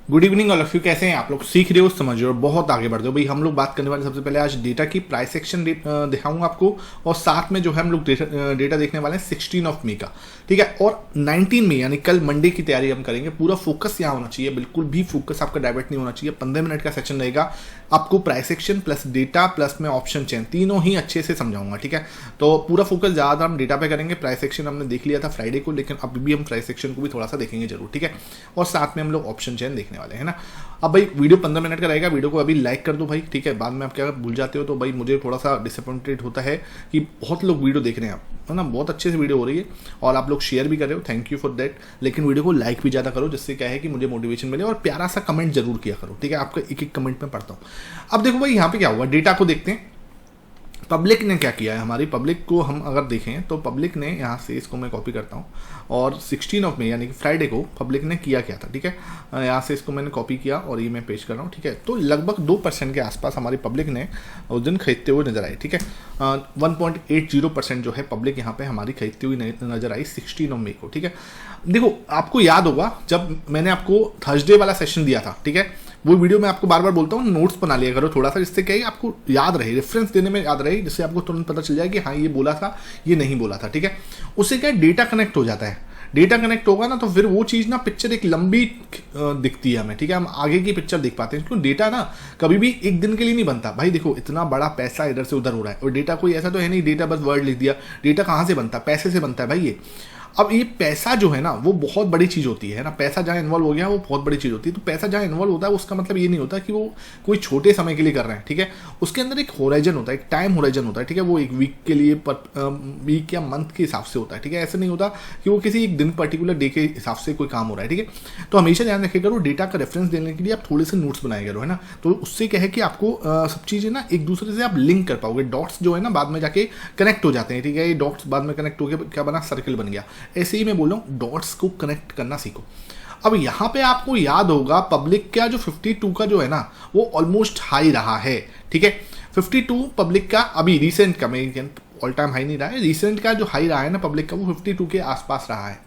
Good evening all of you. कैसे हैं आप लोग? सीख रहे हो, समझ रहे हो, बहुत आगे बढ़ रहे हो भाई। हम लोग बात करने वाले सबसे पहले आज डेटा की प्राइस एक्शन दिखाऊंगा आपको, और साथ में जो है हम लोग डेटा देखने वाले हैं 16 ऑफ मई का, ठीक है। और 19 मई यानी कल मंडे की तैयारी हम करेंगे। पूरा फोकस यहाँ होना चाहिए, बिल्कुल भी फोकस आपका डाइवर्ट नहीं होना चाहिए। 15 मिनट का सेशन रहेगा, आपको price action plus data plus में ऑप्शन चेन तीनों ही अच्छे से समझाऊंगा, ठीक है। तो पूरा फोकस ज़्यादा हम डेटा पे करेंगे। प्राइस एक्शन हमने देख लिया था फ्राइडे को, लेकिन अभी भी हम प्राइस एक्शन को भी थोड़ा सा देखेंगे जरूर, ठीक है। और साथ में हम लोग ऑप्शन चेन देखने वाले हैं ना। अब भाई वीडियो 15 मिनट का रहेगा, वीडियो को अभी लाइक कर दो भाई, ठीक है। बाद में आप क्या भूल जाते हो तो भाई मुझे थोड़ा सा डिसअपॉइंटेड होता है कि बहुत लोग वीडियो देख रहे हैं, आप है ना, बहुत अच्छे से वीडियो हो रही है और आप लोग शेयर भी कर रहे हो, थैंक यू फॉर दैट। लेकिन वीडियो को लाइक भी ज़्यादा करो, जिससे क्या है कि मुझे मोटिवेशन मिले, और प्यारा सा कमेंट जरूर किया करो, ठीक है। आपका एक एक कमेंट में पढ़ता हूँ। अब देखो भाई यहाँ पे क्या हुआ, डेटा को देखते हैं। पब्लिक ने क्या किया है, हमारी पब्लिक को हम अगर देखें तो पब्लिक ने यहाँ से, इसको मैं कॉपी करता हूँ, और 16 ऑफ मई यानी कि फ्राइडे को पब्लिक ने किया क्या था, ठीक है। यहाँ से इसको मैंने कॉपी किया और ये मैं पेश कर रहा हूँ, ठीक है। तो लगभग 2% के आसपास हमारी पब्लिक ने उस दिन खरीदते हुए नजर आई, ठीक है। 1.80% जो है पब्लिक यहाँ पे हमारी खरीदती हुई नजर आई 16 ऑफ मई को, ठीक है। देखो आपको याद होगा जब मैंने आपको थर्सडे वाला सेशन दिया था, ठीक है, वो वीडियो मैं आपको बार बार बोलता हूँ नोट्स बना लिया करो थोड़ा सा, जिससे क्या है आपको याद रहे, रेफरेंस देने में याद रहे, जिससे आपको तुरंत पता चल जाए कि हाँ ये बोला था ये नहीं बोला था, ठीक है। उससे क्या डेटा कनेक्ट हो जाता है। डेटा कनेक्ट होगा ना तो फिर वो चीज़ ना, पिक्चर एक लंबी दिखती है हमें, ठीक है। हम आगे की पिक्चर देख पाते हैं, क्योंकि डेटा ना कभी भी एक दिन के लिए नहीं बनता भाई। देखो इतना बड़ा पैसा इधर से उधर हो रहा है, और डेटा कोई ऐसा तो है नहीं डेटा बस वर्ड लिख दिया। डेटा कहाँ से बनता है? पैसे से बनता है भाई ये। अब ये पैसा जो है ना वो बहुत बड़ी चीज़ होती है ना। पैसा जहाँ इन्वॉल्व हो गया वो बहुत बड़ी चीज़ होती है। तो पैसा जहाँ इन्वॉल्व होता है उसका मतलब ये नहीं होता कि वो कोई छोटे समय के लिए कर रहे हैं, ठीक है। उसके अंदर एक होराइजन होता है, एक टाइम होराइजन होता है, ठीक है। वो एक वीक के लिए, वीक या मंथ के हिसाब से होता है, ठीक है। ऐसा नहीं होता कि वो किसी एक दिन पर्टिकुलर डे के हिसाब से कोई काम हो रहा है, ठीक है। तो हमेशा ध्यान रखिए करो, डेटा का रेफरेंस देने के लिए आप थोड़े से नोट्स बनाए करो, है ना। तो उससे क्या है कि आपको सब चीज़ें ना एक दूसरे से आप लिंक कर पाओगे। डॉट्स जो है ना बाद में जाके कनेक्ट हो जाते हैं, ठीक है। ये डॉट्स बाद में कनेक्ट होकर क्या बना, सर्कल बन गया। ऐसे ही मैं बोल रहा हूँ डॉट्स को कनेक्ट करना सीखो। अब यहां पे आपको याद होगा पब्लिक का जो 52 का जो है ना वो ऑलमोस्ट हाई रहा है, ठीक है। 52 पब्लिक का अभी रिसेंट का, मैं ऑल टाइम हाई नहीं रहा है, रिसेंट का जो हाई रहा है ना पब्लिक का वो 52 के आसपास रहा है।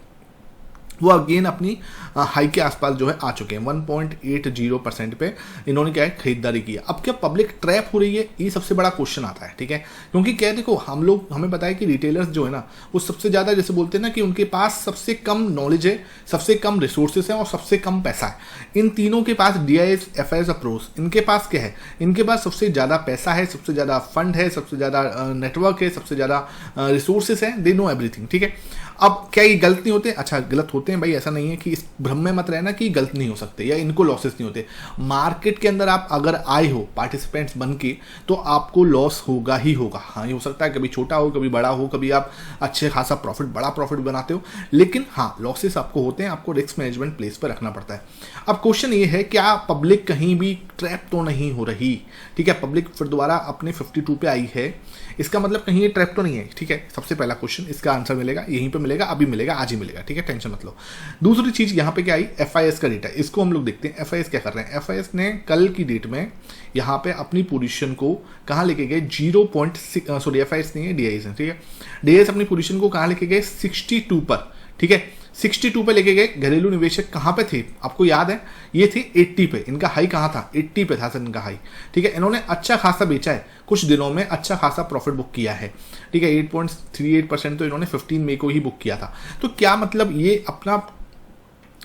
वो अगेन अपनी हाई के आसपास जो है आ चुके हैं। 1.80% पे इन्होंने क्या है खरीदारी की है। अब क्या पब्लिक ट्रैप हो रही है, ये सबसे बड़ा क्वेश्चन आता है, ठीक है। क्योंकि क्या देखो हम लोग, हमें पता है कि रिटेलर्स जो है ना वो सबसे ज़्यादा, जैसे बोलते हैं ना कि उनके पास सबसे कम नॉलेज है, सबसे कम रिसोर्सेज हैं और सबसे कम पैसा है। इन तीनों के पास DIS, FIS, अप्रोच, इनके पास क्या है, इनके पास सबसे ज़्यादा पैसा है, सबसे ज़्यादा फंड है, सबसे ज़्यादा नेटवर्क है, सबसे ज़्यादा रिसोर्सेज है, दे नो एवरीथिंग, ठीक है। अब क्या ये गलत नहीं होते? अच्छा गलत होते हैं भाई, ऐसा नहीं है कि इस भ्रम में मत रहना कि गलत नहीं हो सकते या इनको लॉसेस नहीं होते। मार्केट के अंदर आप अगर आए हो पार्टिसिपेंट्स बन के तो आपको लॉस होगा ही होगा। हाँ ये हो सकता है कभी छोटा हो कभी बड़ा हो, कभी आप अच्छे खासा प्रॉफिट, बड़ा प्रॉफिट बनाते हो, लेकिन हाँ लॉसेस आपको होते हैं। आपको रिस्क मैनेजमेंट प्लेस पर रखना पड़ता है। अब क्वेश्चन ये है क्या पब्लिक कहीं भी ट्रैप तो नहीं हो रही, ठीक है। पब्लिक फिर दोबारा अपने 52 पे आई है, इसका मतलब कहीं ये ट्रैप तो नहीं है, ठीक है। सबसे पहला क्वेश्चन, इसका आंसर मिलेगा यहीं पे मिलेगा, अभी मिलेगा, आज ही मिलेगा, ठीक है, टेंशन मत लो। दूसरी चीज यहाँ पे क्या आई, FIS का डेटा, इसको हम लोग देखते हैं। FIS क्या कर रहे हैं, FIS ने कल की डेट में यहाँ पे अपनी पोजीशन को कहाँ लेके गए, 0.6, सॉरी FIS नहीं है DIS है, ठीक है। DIS अपनी पोजीशन को कहाँ लेके गए, 62 पर, ठीक है। 62 पे लेके गए। घरेलू निवेशक कहाँ पे थे आपको याद है, ये थे 80 पे। इनका हाई कहाँ था, 80 पे था सर इनका हाई, ठीक है। इन्होंने अच्छा खासा बेचा है, कुछ दिनों में अच्छा खासा प्रॉफिट बुक किया है, ठीक है। 8.38% तो इन्होंने 15 मई को ही बुक किया था। तो क्या मतलब ये अपना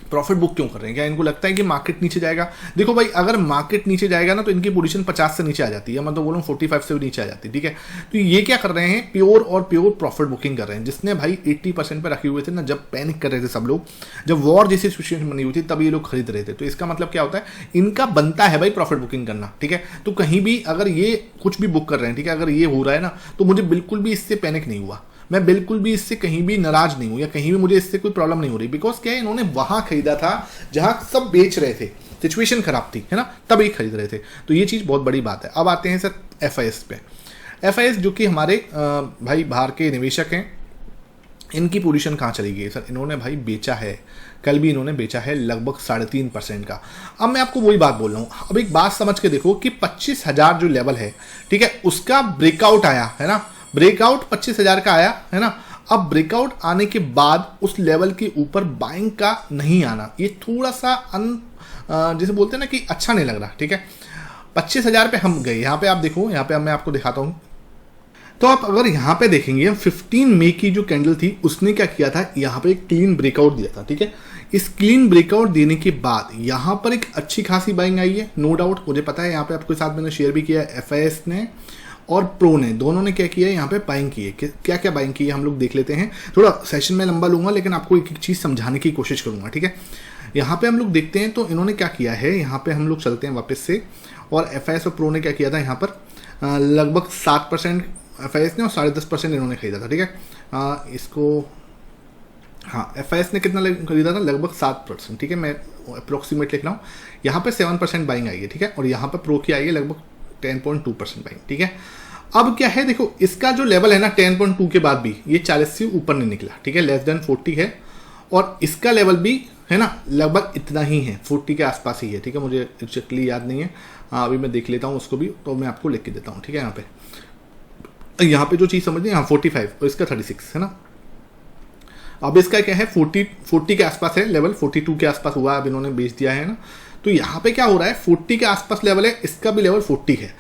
प्रॉफिट बुक क्यों कर रहे हैं? क्या इनको लगता है कि मार्केट नीचे जाएगा? देखो भाई अगर मार्केट नीचे जाएगा ना तो इनकी पोजीशन 50 से नीचे आ जाती है, मतलब बोलूँ 45 से भी नीचे आ जाती है, ठीक है। तो ये क्या कर रहे हैं, प्योर और प्योर प्रॉफिट बुकिंग कर रहे हैं। जिसने भाई 80% पे रखे हुए थे ना, जब पैनिक कर रहे थे सब लोग, जब वॉर जैसी सिचुएशन बनी हुई थी तब ये लोग खरीद रहे थे। तो इसका मतलब क्या होता है, इनका बनता है भाई प्रॉफिट बुकिंग करना, ठीक है। तो कहीं भी अगर ये कुछ भी बुक कर रहे हैं, ठीक है, अगर ये हो रहा है ना तो मुझे बिल्कुल भी इससे पैनिक नहीं हुआ, मैं बिल्कुल भी इससे कहीं भी नाराज नहीं हूं, या कहीं भी मुझे इससे कोई प्रॉब्लम नहीं हो रही। बिकॉज क्या है, इन्होंने वहां खरीदा था जहां सब बेच रहे थे, सिचुएशन खराब थी, है ना, तब ये खरीद रहे थे। तो ये चीज बहुत बड़ी बात है। अब आते हैं सर FIS पे। FIS जो कि हमारे भाई बाहर के निवेशक हैं, इनकी पोजीशन कहाँ चली गई सर? इन्होंने भाई बेचा है, कल भी इन्होंने बेचा है लगभग 3.5% का। अब मैं आपको वही बात बोल रहा हूँ, अब एक बात समझ के देखो कि 25,000 जो लेवल है, ठीक है, उसका ब्रेकआउट आया है ना, ब्रेकआउट 25,000 का आया है ना। अब ब्रेकआउट आने के बाद उस लेवल के ऊपर बाइंग का नहीं आना, ये थोड़ा सा जिसे बोलते हैं ना कि अच्छा नहीं लग रहा, ठीक है। 25,000 पे हम गए, यहाँ पे आप देखो, यहाँ पे मैं आपको दिखाता हूँ। तो आप अगर यहाँ पे देखेंगे 15 मई की जो कैंडल थी उसने क्या किया था, यहाँ पे एक क्लीन ब्रेकआउट दिया था, ठीक है। इस क्लीन ब्रेकआउट देने के बाद यहाँ पर एक अच्छी खासी बाइंग आई है, नो डाउट, मुझे पता है। यहाँ पे आपके साथ मैंने शेयर भी किया है, FIS ने और प्रो ने, दोनों ने क्या किया है, यहाँ पे बाइंग की है। क्या क्या बाइंग की है हम लोग देख लेते हैं। थोड़ा सेशन में लंबा लूंगा लेकिन आपको एक एक चीज़ समझाने की कोशिश करूंगा, ठीक है। यहाँ पे हम लोग देखते हैं तो इन्होंने क्या किया है, यहाँ पे हम लोग चलते हैं वापस से, और FIS और प्रो ने क्या किया था, यहाँ पर लगभग 7% FIS ने और 10.5% इन्होंने खरीदा था, ठीक है। इसको हाँ, FIS ने कितना खरीदा था, लगभग 7%, ठीक है। मैं अप्रोक्सीमेट लिख रहा हूँ। यहाँ पे 7% बाइंग आई है, ठीक है, और यहाँ पर प्रो की आई है लगभग 10.2% बाइंग, ठीक है। अब क्या है, देखो इसका जो लेवल है ना 10.2 के बाद भी ये 40 से ऊपर नहीं निकला, ठीक है, लेस देन 40 है, और इसका लेवल भी है ना लगभग इतना ही है, 40 के आसपास ही है, ठीक है। मुझे एक्जैक्टली याद नहीं है, अभी मैं देख लेता हूँ उसको भी, तो मैं आपको लिख के देता हूँ, ठीक है। यहाँ पे जो चीज़ समझ हाँ 45 और इसका 36 है ना। अब इसका क्या है, 40 के आसपास है लेवल, 42 के आसपास हुआ, अब इन्होंने बेच दिया है ना। तो यहाँ पे क्या हो रहा है, 40 के आसपास लेवल है, इसका भी लेवल 40 है।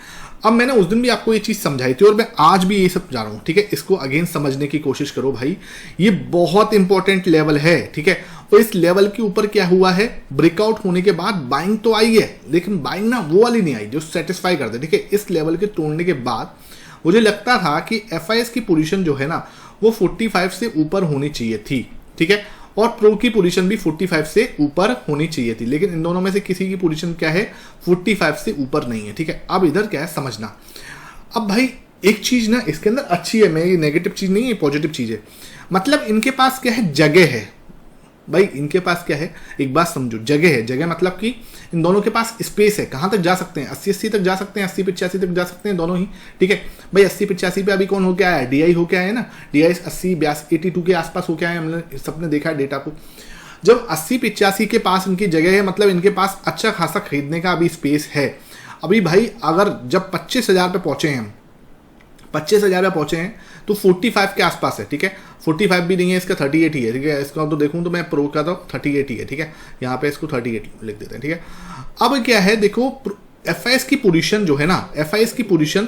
अब मैंने उस दिन भी आपको ये चीज़ समझाई थी और मैं आज भी ये सब जा रहा हूँ, ठीक है। इसको अगेन समझने की कोशिश करो भाई, ये बहुत इंपॉर्टेंट लेवल है, ठीक है। और इस लेवल के ऊपर क्या हुआ है, ब्रेकआउट होने के बाद बाइंग तो आई है, लेकिन बाइंग ना वो वाली नहीं आई जो सेटिस्फाई कर दे, ठीक है। इस लेवल के तोड़ने के बाद मुझे लगता था कि FIS की पोजीशन जो है ना वो 45 से ऊपर होनी चाहिए थी, ठीक है, और प्रो की पोजीशन भी 45 से ऊपर होनी चाहिए थी, लेकिन इन दोनों में से किसी की पोजीशन क्या है, 45 से ऊपर नहीं है, ठीक है। अब इधर क्या है समझना। अब भाई एक चीज ना इसके अंदर अच्छी है, मैं ये नेगेटिव चीज नहीं है, पॉजिटिव चीज है। मतलब इनके पास क्या है, जगह है भाई, इनके पास क्या है, एक बात समझो, जगह है। जगह मतलब कि इन दोनों के पास स्पेस है, कहां तक जा सकते हैं, 80-80 तक जा सकते हैं, 80-85 तक जा सकते हैं दोनों ही, ठीक है भाई। 80-85 पे अभी कौन हो क्या है, DI हो क्या है ना, DI 80-82 के आसपास हो क्या है, हमने सबने देखा है डेटा को। जब 80-85 के पास इनकी जगह है, मतलब इनके पास अच्छा खासा खरीदने का अभी स्पेस है। अभी भाई अगर जब 25,000 पे पहुंचे हैं हम, 25,000 पे पहुंचे हैं तो 45 के आसपास है, ठीक है। 45 भी नहीं है, इसका 38 ही है, ठीक है। इसका तो देखूं तो मैं प्रो का तो 38 ही है, ठीक है। यहाँ पे इसको 38 लिख देते हैं, ठीक है। अब क्या है देखो, FIS की पोजीशन जो है ना, FIS की पोजीशन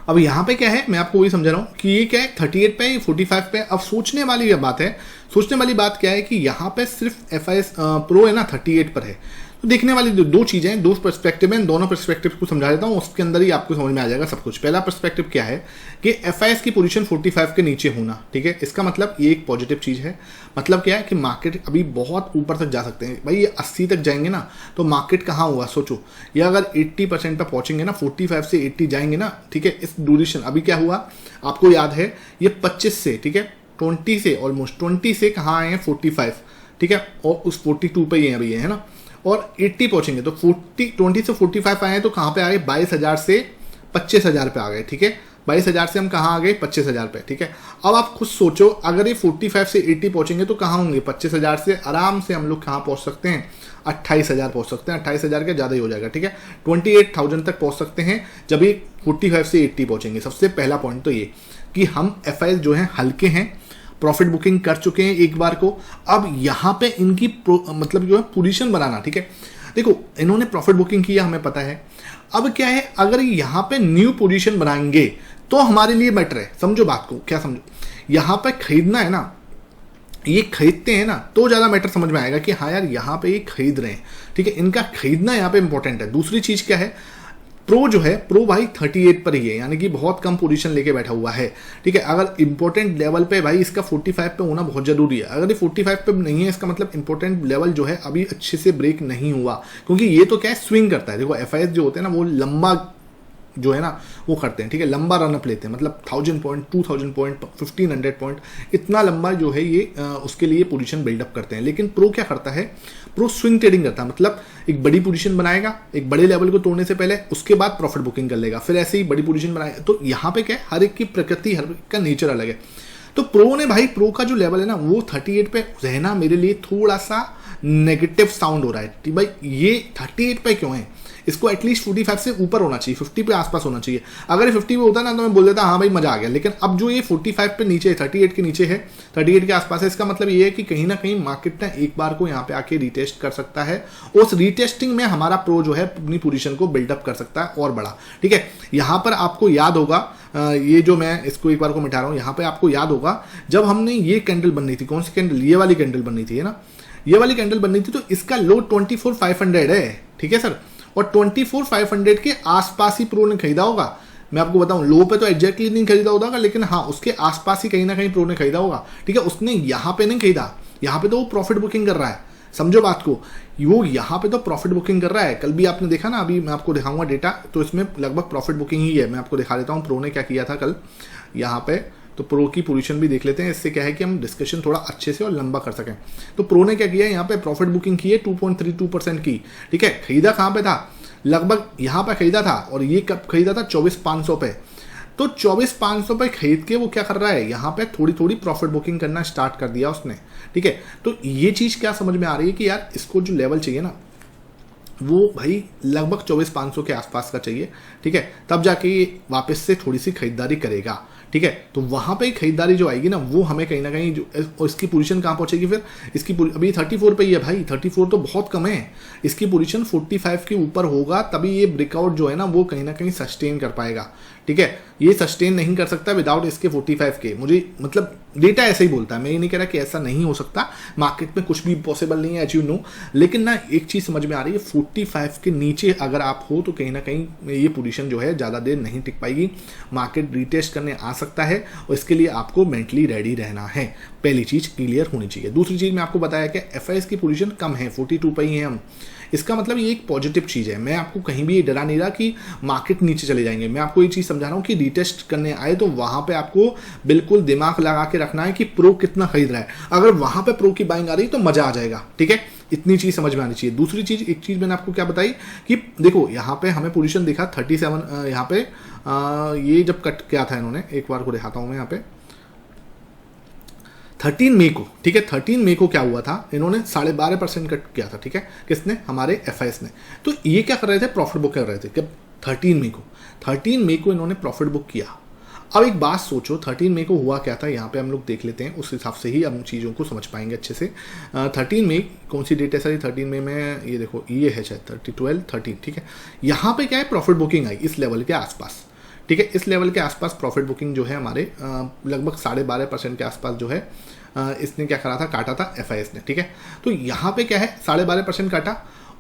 अब यहाँ पे क्या है, मैं आपको वही समझा रहा हूँ कि ये क्या है, 38 पे 45 पे। अब सोचने वाली ये बात है, सोचने वाली बात क्या है कि यहाँ पे सिर्फ FIS प्रो है ना 38 पर है। तो देखने वाली दो चीजें हैं, दो पर्सपेक्टिव हैं, दोनों पर्सपेक्टिव को समझा देता हूँ, उसके अंदर ही आपको समझ में आ जाएगा सब कुछ। पहला पर्सपेक्टिव क्या है कि FIS की पोजीशन 45 के नीचे होना, ठीक है। इसका मतलब ये एक पॉजिटिव चीज है। मतलब क्या है कि मार्केट अभी बहुत ऊपर तक जा सकते हैं भाई, ये 80 तक जाएंगे ना तो मार्केट कहाँ हुआ सोचो। ये अगर 80% पर पहुंचेंगे ना, 45 से 80 जाएंगे ना, ठीक है। इस ड्यूरेशन अभी क्या हुआ आपको याद है, ये 25 से, ठीक है, 20 से, ऑलमोस्ट 20 से कहाँ आए हैं 45, ठीक है, और उस 42 पे ये अभी है ना, और 80 पहुंचेंगे तो 20 से 45 आए तो कहाँ पे आ गए, 22,000 से 25,000 पे आ गए, ठीक है। 22,000 से हम कहाँ आ गए, 25,000 पे, ठीक है। अब आप खुद सोचो, अगर ये 45 से 80 पहुंचेंगे तो कहाँ होंगे, 25,000 से आराम से हम लोग कहाँ पहुंच सकते हैं, 28,000 पहुंच सकते हैं। 28,000 के ज़्यादा ही हो जाएगा, ठीक है। 28,000 तक पहुंच सकते हैं जब ये 45 से 80 पहुंचेंगे। सबसे पहला पॉइंट तो ये कि हम FIS जो है हल्के हैं, प्रॉफिट बुकिंग कर चुके हैं एक बार को। अब यहाँ पे इनकी मतलब जो है पोजीशन बनाना, ठीक है। देखो इन्होंने प्रॉफिट बुकिंग किया, हमें पता है। अब क्या है, अगर यहाँ पे न्यू पोजीशन बनाएंगे तो हमारे लिए बेटर है। समझो बात को, क्या समझो, यहाँ पे खरीदना है ना, ये खरीदते हैं ना तो ज़्यादा मैटर समझ में आएगा कि हाँ यार यहाँ पे ये खरीद रहे हैं, ठीक है। इनका खरीदना यहाँ पे इंपॉर्टेंट है। दूसरी चीज़ क्या है, प्रो जो है, प्रो भाई 38 पर ही है, यानी कि बहुत कम पोजीशन लेके बैठा हुआ है, ठीक है। अगर इंपॉर्टेंट लेवल पे भाई इसका 45 पे होना बहुत जरूरी है। अगर ये 45 पे नहीं है, इसका मतलब इंपॉर्टेंट लेवल जो है अभी अच्छे से ब्रेक नहीं हुआ, क्योंकि ये तो क्या है स्विंग करता है। देखो FIS जो होते हैं ना वो लंबा जो है ना वो करते हैं, ठीक है, लंबा रनअप लेते हैं, मतलब 1000 पॉइंट, 2000 पॉइंट, 1500 पॉइंट, इतना लंबा जो है ये उसके लिए पोजीशन बिल्डअप करते हैं। लेकिन प्रो क्या करता है, प्रो स्विंग ट्रेडिंग करता है, मतलब एक बड़ी पोजीशन बनाएगा एक बड़े लेवल को तोड़ने से पहले, उसके बाद प्रॉफिट बुकिंग कर लेगा, फिर ऐसे ही बड़ी पोजीशन बनाएगा। तो यहाँ पे क्या है, हर एक की प्रकृति, हर एक का नेचर अलग है। तो प्रो ने भाई, प्रो का जो लेवल है ना वो 38 पे रहना मेरे लिए थोड़ा सा नेगेटिव साउंड हो रहा है कि भाई ये 38 पे क्यों है, इसको एटलीस्ट 45 से ऊपर होना चाहिए, 50 पे आसपास होना चाहिए। अगर ये 50 पे होता ना तो मैं बोल देता हाँ भाई मजा आ गया, लेकिन अब जो ये 45 पे नीचे है, 38 के नीचे है, 38 के आसपास है, इसका मतलब ये है कि कहीं ना कहीं मार्केट ना एक बार को यहाँ पे आके रीटेस्ट कर सकता है। उस रीटेस्टिंग में हमारा प्रो जो है अपनी पोजीशन को बिल्डअप कर सकता है और बड़ा। ठीक है, यहाँ पर आपको याद होगा, ये जो मैं इसको एक बार को मिटा रहा हूँ, यहाँ पे आपको याद होगा जब हमने ये कैंडल बननी थी, कौन सी कैंडल, ये वाली कैंडल बननी थी, है ना, ये वाली कैंडल बननी थी, तो इसका लो 24,500 है। ठीक है सर, और 24,500 के आसपास ही प्रो ने खरीदा होगा। मैं आपको बताऊं, लो पे तो एग्जैक्टली नहीं खरीदा होगा, लेकिन हाँ उसके आसपास ही कहीं ना कहीं प्रो ने खरीदा होगा। ठीक है, उसने यहाँ पे नहीं खरीदा, यहाँ पे तो वो प्रॉफिट बुकिंग कर रहा है, समझो बात को, वो यहाँ पे तो प्रॉफिट बुकिंग कर रहा है। कल भी आपने देखा ना, अभी मैं आपको दिखाऊंगा डेटा, तो इसमें लगभग प्रॉफिट बुकिंग ही है। मैं आपको दिखा देता हूँ प्रो ने क्या किया था कल यहाँ पे, तो प्रो की पोजीशन भी देख लेते हैं, इससे क्या है कि हम डिस्कशन थोड़ा अच्छे से और लंबा कर सकें। तो प्रो ने क्या किया, यहाँ पे प्रॉफिट बुकिंग की है 2.32% की। ठीक है, खरीदा कहाँ पे था, लगभग यहाँ पे खरीदा था, और ये कब खरीदा था, 24,500 पे। तो 24,500 पे खरीद के वो क्या कर रहा है, यहाँ पे थोड़ी थोड़ी प्रॉफिट बुकिंग करना स्टार्ट कर दिया उसने। ठीक है, तो ये चीज़ क्या समझ में आ रही है कि यार इसको जो लेवल चाहिए ना, वो भाई लगभग 24,500 के आसपास का चाहिए। ठीक है, तब जाके ये वापस से थोड़ी सी खरीदारी करेगा। ठीक है, तो वहां पे खरीदारी जो आएगी ना, वो हमें कहीं ना कहीं जो, और इसकी पोजीशन कहाँ पहुंचेगी फिर, इसकी अभी 34 पे ही है भाई, 34 तो बहुत कम है, इसकी पोजीशन 45 के ऊपर होगा, तभी ये ब्रेकआउट जो है ना वो कहीं ना कहीं सस्टेन कर पाएगा। ठीक है, ये सस्टेन नहीं कर सकता विदाउट इसके 45 के, मुझे मतलब डेटा ऐसा ही बोलता है, मैं ये नहीं कह रहा कि ऐसा नहीं हो सकता, मार्केट में कुछ भी पॉसिबल नहीं है एज यू नो, लेकिन ना एक चीज समझ में आ रही है, 45 के नीचे अगर आप हो तो कहीं ना कहीं ये पोजीशन जो है ज़्यादा देर नहीं टिक पाएगी, मार्केट रीटेस्ट करने आ सकता है, और इसके लिए आपको मेंटली रेडी रहना है। पहली चीज क्लियर होनी चाहिए। दूसरी चीज मैं आपको बताया कि एफआईएस की पोजीशन कम है, 42 पे ही है हम, इसका मतलब ये एक पॉजिटिव चीज़ है। मैं आपको कहीं भी डरा नहीं रहा कि मार्केट नीचे चले जाएंगे, मैं आपको ये चीज़ समझा रहा हूँ कि रीटेस्ट करने आए तो वहाँ पे आपको बिल्कुल दिमाग लगा के रखना है कि प्रो कितना खरीद रहा है। अगर वहाँ पे प्रो की बाइंग आ रही तो मज़ा आ जाएगा। ठीक है, इतनी चीज़ समझ में आनी चाहिए। दूसरी चीज़, एक चीज़ मैंने आपको क्या बताई कि देखो यहाँ पे हमें पोजीशन दिखा 37, यहाँ पे ये जब कट किया था इन्होंने, एक बार को दिखाता हूँ मैं यहाँ पे 13 मई को। ठीक है, 13 मई को क्या हुआ था, इन्होंने 12.5% कट किया था। ठीक है, किसने, हमारे एफआईएस ने। तो ये क्या कर रहे थे, प्रॉफिट बुक कर रहे थे। कब, 13 मई को इन्होंने प्रॉफिट बुक किया। अब एक बात सोचो, 13 मई को हुआ क्या था, यहाँ पे हम लोग देख लेते हैं, उस हिसाब से ही हम चीज़ों को समझ पाएंगे अच्छे से। 13 मई कौन सी डेट है सर, 13 मई में ये देखो, ये है शायद 13। ठीक है, यहाँ पे क्या है, प्रॉफिट बुकिंग आई इस लेवल के आसपास। ठीक है, इस लेवल के आसपास प्रॉफिट बुकिंग जो है हमारे लगभग 12.5% के आसपास जो है इसने क्या करा था, काटा था एफआईएस ने। ठीक है, तो यहाँ पे क्या है, 12.5% काटा,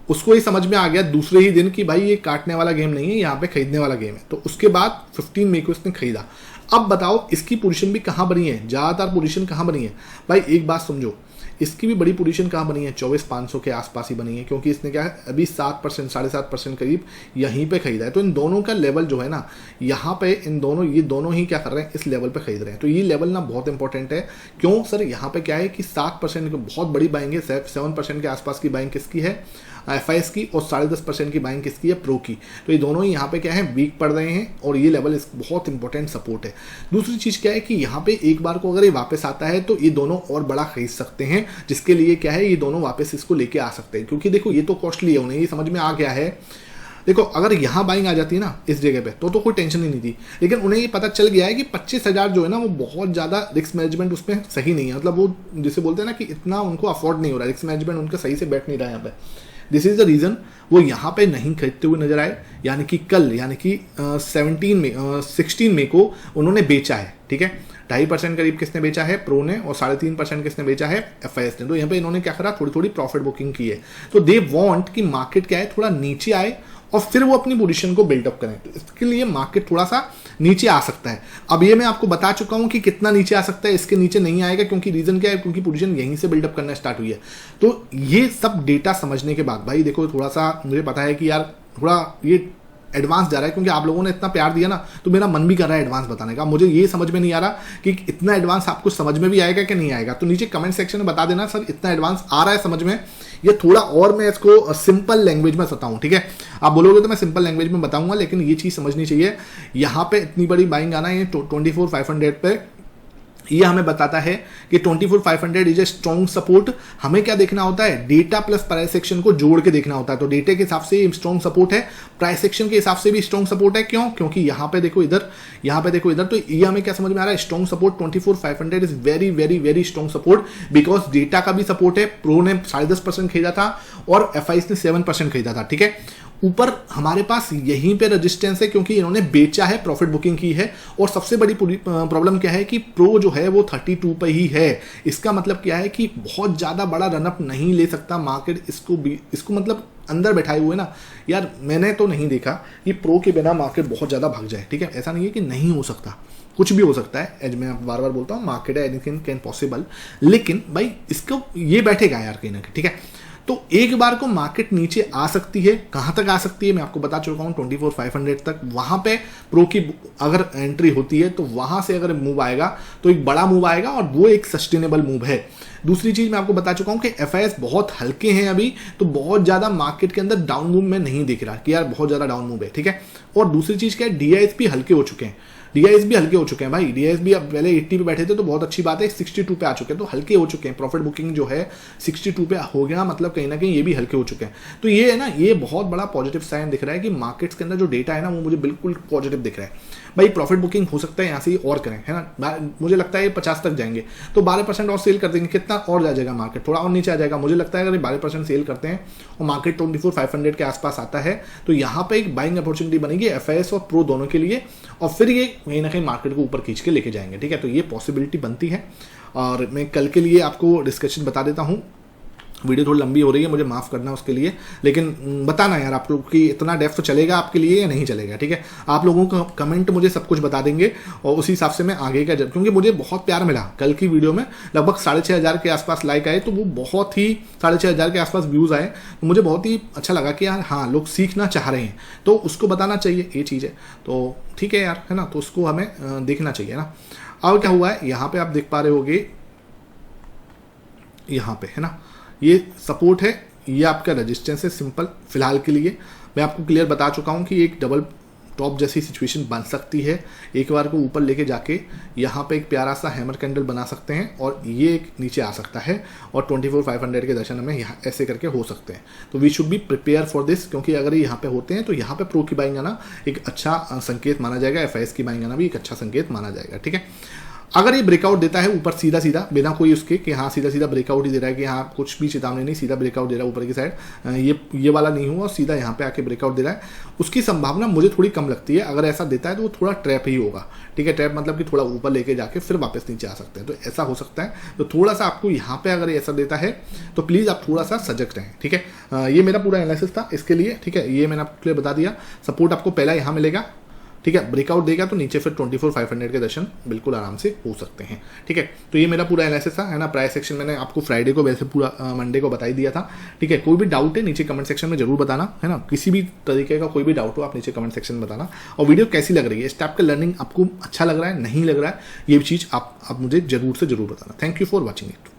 उसको ही समझ में आ गया दूसरे ही दिन कि भाई ये काटने वाला गेम नहीं है, यहाँ पे खरीदने वाला गेम है। तो उसके बाद 15 मई को इसने खरीदा। अब बताओ इसकी पोजीशन भी कहाँ बनी है, ज़्यादातर पोजीशन कहाँ बनी है भाई, एक बात समझो, इसकी भी बड़ी पोजीशन कहाँ बनी है, 24,500 के आसपास ही बनी है, क्योंकि इसने क्या है अभी 7%, 7.5% करीब यहीं पे खरीदा है। तो इन दोनों का लेवल जो है ना, यहाँ पे इन दोनों, ये दोनों ही क्या कर रहे हैं, इस लेवल पे खरीद रहे हैं। तो ये लेवल ना बहुत इंपॉर्टेंट है। क्यों सर, यहाँ पे क्या है कि 7% की बहुत बड़ी बाइंग है, 7% के आसपास की बाइंग किसकी है, एफआईएस की, और 10.5% की बाइंग किसकी है, प्रो की। तो ये दोनों ही यहाँ पे क्या है, वीक पड़ रहे हैं, और ये लेवल बहुत इंपॉर्टेंट सपोर्ट है। दूसरी चीज़ क्या है कि यहाँ पे एक बार को अगर ये वापस आता है तो ये दोनों और बड़ा खरीद सकते हैं, जिसके लिए क्या है, ये दोनों वापस इसको लेके आ सकते हैं, क्योंकि देखो ये तो कॉस्टली है, उन्हें ये समझ में आ गया है। देखो अगर यहाँ बाइंग आ जाती है ना इस जगह पे तो कोई टेंशन ही नहीं थी, लेकिन उन्हें ये पता चल गया है कि 25,000 जो है ना वो बहुत ज़्यादा रिस्क मैनेजमेंट उसमें सही नहीं है, मतलब वो जिसे बोलते हैं ना कि इतना उनको अफोर्ड नहीं हो रहा है, रिस्क मैनेजमेंट उनका सही से बैठ नहीं रहा है यहाँ पे। दिस इज द रीज़न वो यहाँ पे नहीं खरीदते हुए नजर आए, यानी कि कल, यानी कि 16 मई को उन्होंने बेचा है। ठीक है, 2.5% करीब किसने बेचा है, प्रो ने, और 3.5% किसने बेचा है, एफआईएस ने। तो यहाँ पे इन्होंने क्या करा, थोड़ी थोड़ी प्रॉफिट बुकिंग की है। तो दे वांट कि मार्केट क्या है, थोड़ा नीचे आए और फिर वो अपनी पोजीशन को बिल्डअप करें। तो इसके लिए मार्केट थोड़ा सा नीचे आ सकता है। अब ये मैं आपको बता चुका हूं कि कितना नीचे आ सकता है, इसके नीचे नहीं आएगा, क्योंकि रीजन क्या है, क्योंकि पोजीशन यहीं से बिल्डअप करना स्टार्ट हुई है। तो ये सब डेटा समझने के बाद भाई देखो, थोड़ा सा मुझे पता है कि यार थोड़ा ये एडवांस जा रहा है, क्योंकि आप लोगों ने इतना प्यार दिया ना, तो मेरा मन भी कर रहा है एडवांस बताने का। मुझे ये समझ में नहीं आ रहा कि इतना एडवांस आपको समझ में भी आएगा कि नहीं आएगा। तो नीचे कमेंट सेक्शन में बता देना सर इतना एडवांस आ रहा है समझ में, ये थोड़ा और मैं इसको सिंपल लैंग्वेज में बताऊं। ठीक है, आप बोलोगे तो मैं सिंपल लैंग्वेज में बताऊंगा, लेकिन ये चीज़ समझनी चाहिए। यहाँ पे इतनी बड़ी बाइंग आना है 24,500 पे, ये हमें बताता है कि 24,500 इज ए स्ट्रॉन्ग सपोर्ट। हमें क्या देखना होता है, डेटा प्लस प्राइस एक्शन को जोड़ के देखना होता है। तो डेटा के हिसाब से ये स्ट्रॉन्ग सपोर्ट है, प्राइस एक्शन के हिसाब से भी स्ट्रॉन्ग सपोर्ट है। क्यों? क्योंकि यहाँ पे देखो इधर, यहाँ पे देखो इधर, तो ये हमें क्या समझ में आ रहा है, strong support 24,500 is very very very strong support because data का भी सपोर्ट है। प्रो ने 10.5% खरीदा था और FIs ने 7% खरीदा था। ठीक है, ऊपर हमारे पास यहीं पे रेजिस्टेंस है क्योंकि इन्होंने बेचा है, प्रॉफिट बुकिंग की है। और सबसे बड़ी प्रॉब्लम क्या है कि प्रो जो है वो 32 पे ही है। इसका मतलब क्या है कि बहुत ज़्यादा बड़ा रनअप नहीं ले सकता मार्केट। इसको मतलब अंदर बैठाए हुए ना यार, मैंने तो नहीं देखा कि प्रो के बिना मार्केट बहुत ज़्यादा भाग जाए। ठीक है, ऐसा नहीं है कि नहीं हो सकता, कुछ भी हो सकता है। एज मैं बार बार बोलता हूँ, मार्केट है, एनीथिंग कैन पॉसिबल। लेकिन भाई इसको ये बैठेगा यार कहीं ना कहीं। ठीक है, तो एक बार को मार्केट नीचे आ सकती है। कहां तक आ सकती है मैं आपको बता चुका हूं, 24,500 तक। वहां पे प्रो की अगर एंट्री होती है तो वहां से अगर मूव आएगा तो एक बड़ा मूव आएगा और वो एक सस्टेनेबल मूव है। दूसरी चीज मैं आपको बता चुका हूं कि FIs बहुत हल्के हैं अभी, तो बहुत ज्यादा मार्केट के अंदर डाउन मूव में नहीं दिख रहा कि यार बहुत ज्यादा डाउन मूव है। ठीक है, और दूसरी चीज क्या है, DIs भी हल्के हो चुके हैं। DIs भी हल्के हो चुके हैं भाई। DIs भी अब पहले 80 पे बैठे थे तो बहुत अच्छी बात है, 62 पे आ चुके हैं, तो हल्के हो चुके हैं। प्रॉफिट बुकिंग जो है 62 पे हो गया, मतलब कहीं ना कहीं ये भी हल्के हो चुके हैं। तो ये है ना, ये बहुत बड़ा पॉजिटिव साइन दिख रहा है कि मार्केट्स के अंदर जो डेटा है ना वो मुझे बिल्कुल पॉजिटिव दिख रहा है। भाई प्रॉफिट बुकिंग हो सकता है यहाँ से और करें, है ना। मुझे लगता है ये 50 तक जाएंगे तो 12% और सेल कर देंगे। कितना और जा जाएगा मार्केट, थोड़ा और नीचे आ जाएगा। मुझे लगता है अगर 12% सेल करते हैं और मार्केट 24,500 के आसपास आता है तो यहाँ पे एक बाइंग अपॉर्चुनिटी बनेगी FIs और प्रो दोनों के लिए, और फिर ये कहीं ना कहीं मार्केट को ऊपर खींच के लेके जाएंगे। ठीक है, तो ये पॉसिबिलिटी बनती है। और मैं कल के लिए आपको डिस्कशन बता देता हूँ। वीडियो थोड़ी लंबी हो रही है, मुझे माफ़ करना उसके लिए, लेकिन बताना यार आप लोग कि इतना डेप्थ चलेगा आपके लिए या नहीं चलेगा। ठीक है, आप लोगों का कमेंट मुझे सब कुछ बता देंगे और उसी हिसाब से मैं आगे का, क्योंकि मुझे बहुत प्यार मिला कल की वीडियो में। लगभग 6,500 के आसपास लाइक आए, तो वो बहुत ही 6,500 के आसपास व्यूज़ आए, तो मुझे बहुत ही अच्छा लगा कि यार हाँ लोग सीखना चाह रहे हैं तो उसको बताना चाहिए, ये चीज़ है। तो ठीक है यार, है ना, तो उसको हमें देखना चाहिए ना। अब क्या हुआ है यहाँ पे आप देख पा रहे होगे, यहाँ पे है ना ये सपोर्ट है, ये आपका रेजिस्टेंस है। सिंपल फिलहाल के लिए मैं आपको क्लियर बता चुका हूँ कि एक डबल टॉप जैसी सिचुएशन बन सकती है। एक बार को ऊपर लेके जाके यहाँ पे एक प्यारा सा हैमर कैंडल बना सकते हैं और ये एक नीचे आ सकता है और 24,500 के दर्शन हमें यहाँ ऐसे करके हो सकते हैं। तो we should be prepare for this, क्योंकि अगर ये यहाँ पे होते हैं तो यहाँ पे प्रो की बाइंग आना एक अच्छा संकेत माना जाएगा, FIs की बाइंग आना भी एक अच्छा संकेत माना जाएगा। ठीक है, अगर ये ब्रेकआउट देता है ऊपर सीधा सीधा बिना कोई उसके कि हाँ सीधा सीधा ब्रेकआउट ही दे रहा है कि हाँ कुछ भी चेतावनी नहीं, सीधा ब्रेकआउट दे रहा है ऊपर की साइड, ये वाला नहीं हुआ और सीधा यहाँ पे आके ब्रेकआउट दे रहा है, उसकी संभावना मुझे थोड़ी कम लगती है। अगर ऐसा देता है तो वो थोड़ा ट्रैप ही होगा। ठीक है, ट्रैप मतलब कि थोड़ा ऊपर लेके जाके फिर वापस नीचे आ सकते हैं, तो ऐसा हो सकता है। तो थोड़ा सा आपको यहाँ पे अगर ऐसा देता है तो प्लीज़ आप थोड़ा सा सजग रहें। ठीक है, ये मेरा पूरा एनालिसिस था इसके लिए। ठीक है, ये मैंने आपको क्लियर बता दिया। सपोर्ट आपको पहला यहाँ मिलेगा, ठीक है, ब्रेकआउट देगा तो नीचे फिर 24,500 के दर्शन बिल्कुल आराम से हो सकते हैं। ठीक है, तो ये मेरा पूरा एनालिसिस था, है ना। प्राइस सेक्शन मैंने आपको फ्राइडे को, वैसे पूरा मंडे को बता ही दिया था। ठीक है, कोई भी डाउट है नीचे कमेंट सेक्शन में जरूर बताना, है ना। किसी भी तरीके का कोई भी डाउट हो आप नीचे कमेंट सेक्शन में बताना। और वीडियो कैसी लग रही है, इस टाइप का लर्निंग आपको अच्छा लग रहा है, नहीं लग रहा है, ये चीज़ आप मुझे जरूर से जरूर बताना। Thank you for watching it.